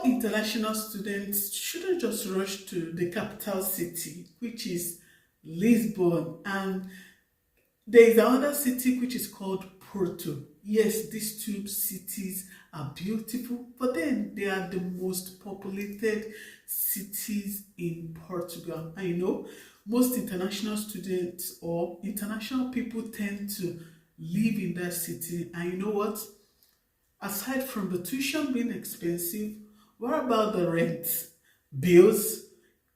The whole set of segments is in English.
all international students shouldn't just rush to the capital city, which is Lisbon, and there is another city which is called Porto. Yes, these two cities are beautiful, but then they are the most populated cities in Portugal. And most international students or international people tend to live in that city. And you know what? Aside from the tuition being expensive, what about the rent, bills,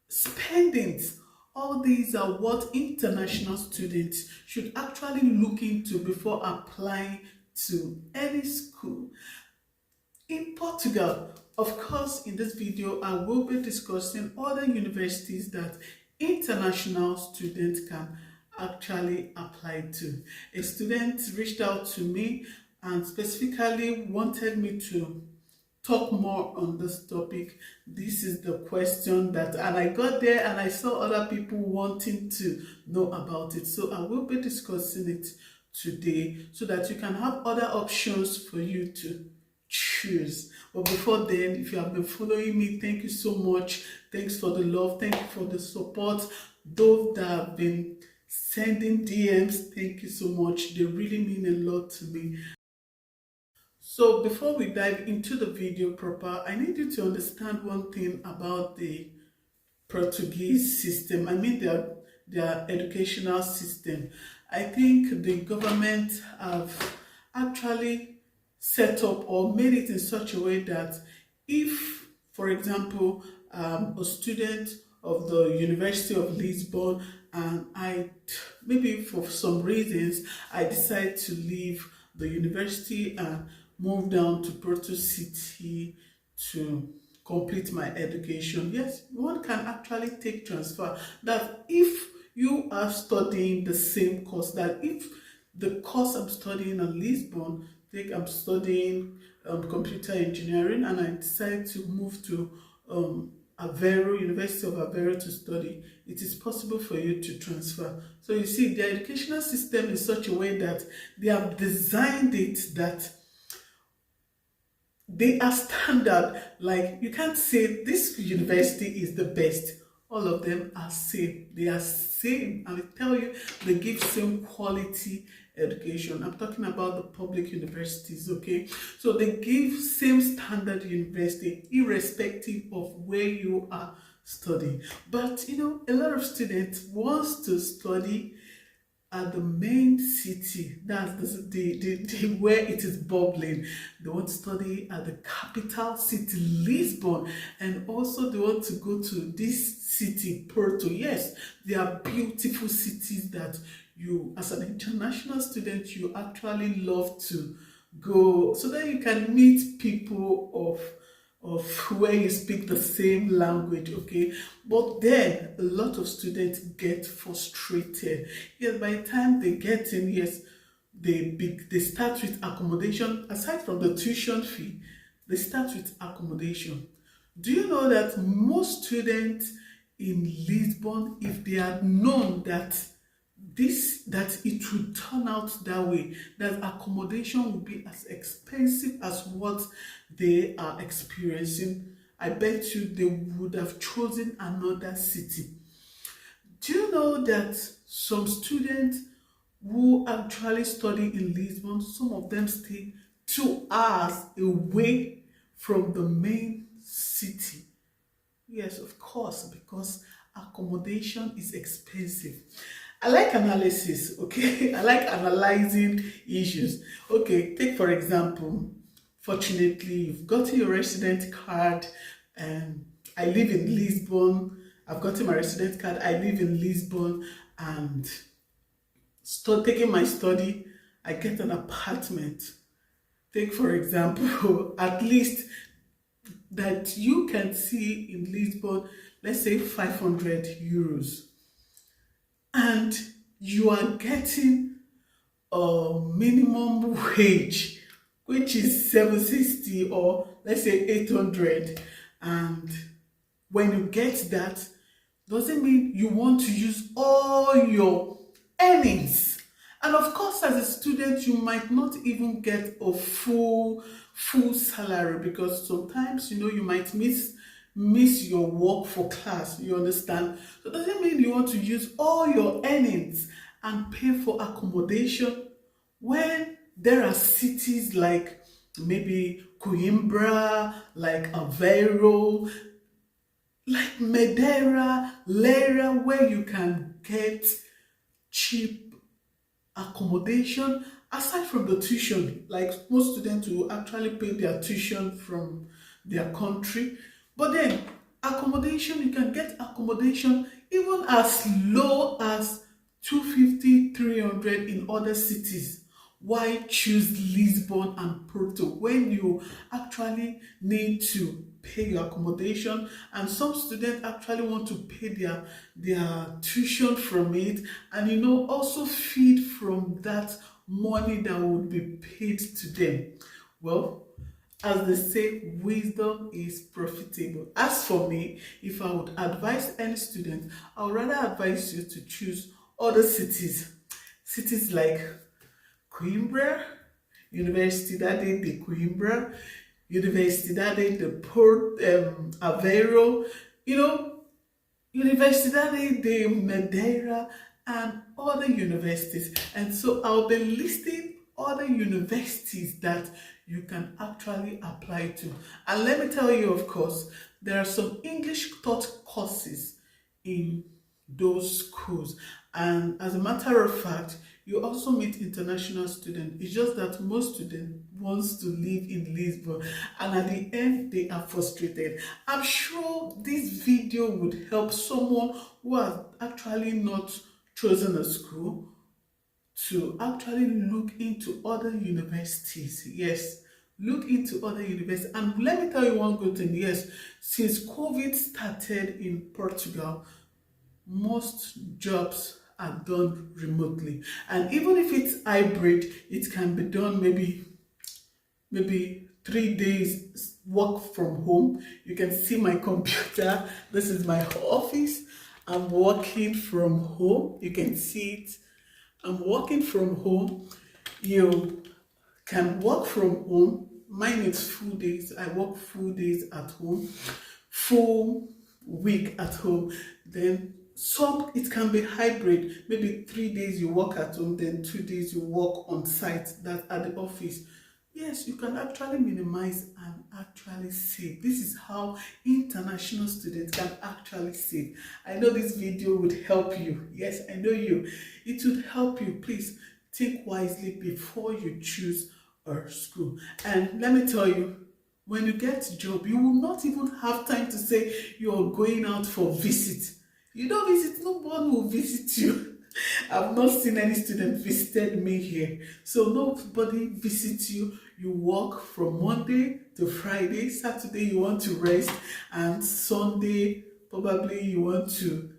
spendings? All these are what international students should actually look into before applying to any school. In Portugal, of course, in this video, I will be discussing other universities that international students can actually apply to. A student reached out to me and specifically wanted me to talk more on this topic. This is the question and I got there and I saw other people wanting to know about it. So I will be discussing it today so that you can have other options for you to choose. But before then, if you have been following me, thank you so much. Thanks for the love. Thank you for the support. Those that have been sending DMs, thank you so much. They really mean a lot to me. So before we dive into the video proper, I need you to understand one thing about the Portuguese system. I mean their educational system. I think the government have actually set up or made it in such a way that if, for example, a student of the University of Lisbon and maybe for some reasons I decide to leave the university and move down to Porto City to complete my education. Yes, one can actually take transfer. That if you are studying the same course, that if the course I'm studying in Lisbon, I'm studying computer engineering and I decide to move to Aveiro, University of Aveiro to study, it is possible for you to transfer. So you see, the educational system is such a way that they have designed it that they are standard. Like, you can't say this university is the best. All of them are same. They are same. And I tell you, they give same quality education. I'm talking about the public universities, okay? So they give same standard university irrespective of where you are studying. But a lot of students wants to study at the main city. That's the where it is bubbling. They want to study at the capital city, Lisbon, and also they want to go to this city, Porto. Yes, they are beautiful cities that you, as an international student, you actually love to go so that you can meet people of where you speak the same language, okay? But then a lot of students get frustrated. Yes, by the time they get in, yes, they start with accommodation. Aside from the tuition fee, they start with accommodation. Do you know that most students in Lisbon, if they had known that it would turn out that way, that accommodation would be as expensive as what they are experiencing, I bet you they would have chosen another city. Do you know that some students who actually study in Lisbon, some of them stay 2 hours away from the main city? Yes, of course, because accommodation is expensive. I like analysis, okay? I like analyzing issues. Okay, take for example, fortunately, you've gotten your resident card and I live in Lisbon. I've gotten my resident card, I live in Lisbon, and taking my study, I get an apartment. Take for example, at least that you can see in Lisbon, let's say 500 euros. And you are getting a minimum wage, which is 760 or let's say 800. And when you get that, doesn't mean you want to use all your earnings. And of course, as a student, you might not even get a full salary, because sometimes, you might miss your work for class, you understand? So doesn't mean you want to use all your earnings and pay for accommodation when there are cities like maybe Coimbra, like Aveiro, like Madeira, where you can get cheap accommodation aside from the tuition. Like most students will actually pay their tuition from their country, but then accommodation, you can get accommodation even as low as 250, 300 in other cities. Why choose Lisbon and Porto when you actually need to pay your accommodation? And some students actually want to pay their tuition from it, and also feed from that money that would be paid to them. Well, as they say, wisdom is profitable. As for me, if I would advise any student, I would rather advise you to choose other cities like Coimbra, Universidade de Coimbra, Universidade de Aveiro, Universidade de Madeira, and other universities. And so I'll be listing other universities that you can actually apply to. And let me tell you, of course, there are some English taught courses in those schools. And as a matter of fact, you also meet international students. It's just that most students wants to live in Lisbon, and at the end they are frustrated. I'm sure this video would help someone who has actually not chosen a school to actually look into other universities. Yes, look into other universities. And let me tell you one good thing. Yes, since COVID started in Portugal, most jobs are done remotely, and even if it's hybrid, it can be done maybe 3 days work from home. You can see my computer. This is my office. I'm working from home. You can see it. I'm working from home. You can work from home. Mine is full days. I work full days at home, full week at home. Then it can be hybrid. Maybe 3 days you work at home, then 2 days you work on site, that at the office. Yes, you can actually minimize and actually save. This is how international students can actually save. I know this video would help you. Yes, I know you. It would help you. Please think wisely before you choose a school. And let me tell you, when you get a job, you will not even have time to say you're going out for visit. You don't visit, no one will visit you. I've not seen any student visited me here. So nobody visits you. You work from Monday to Friday. Saturday you want to rest, and Sunday probably you want to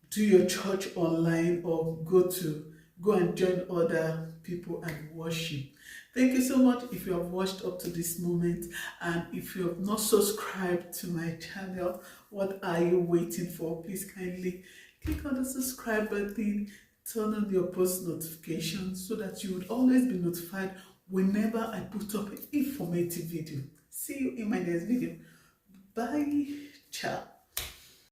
do your church online or go and join other people and worship. Thank you so much if you have watched up to this moment, and if you have not subscribed to my channel, what are you waiting for? Please kindly click on the subscribe button, turn on your post notifications so that you would always be notified whenever I put up an informative video. See you in my next video. Bye. Ciao.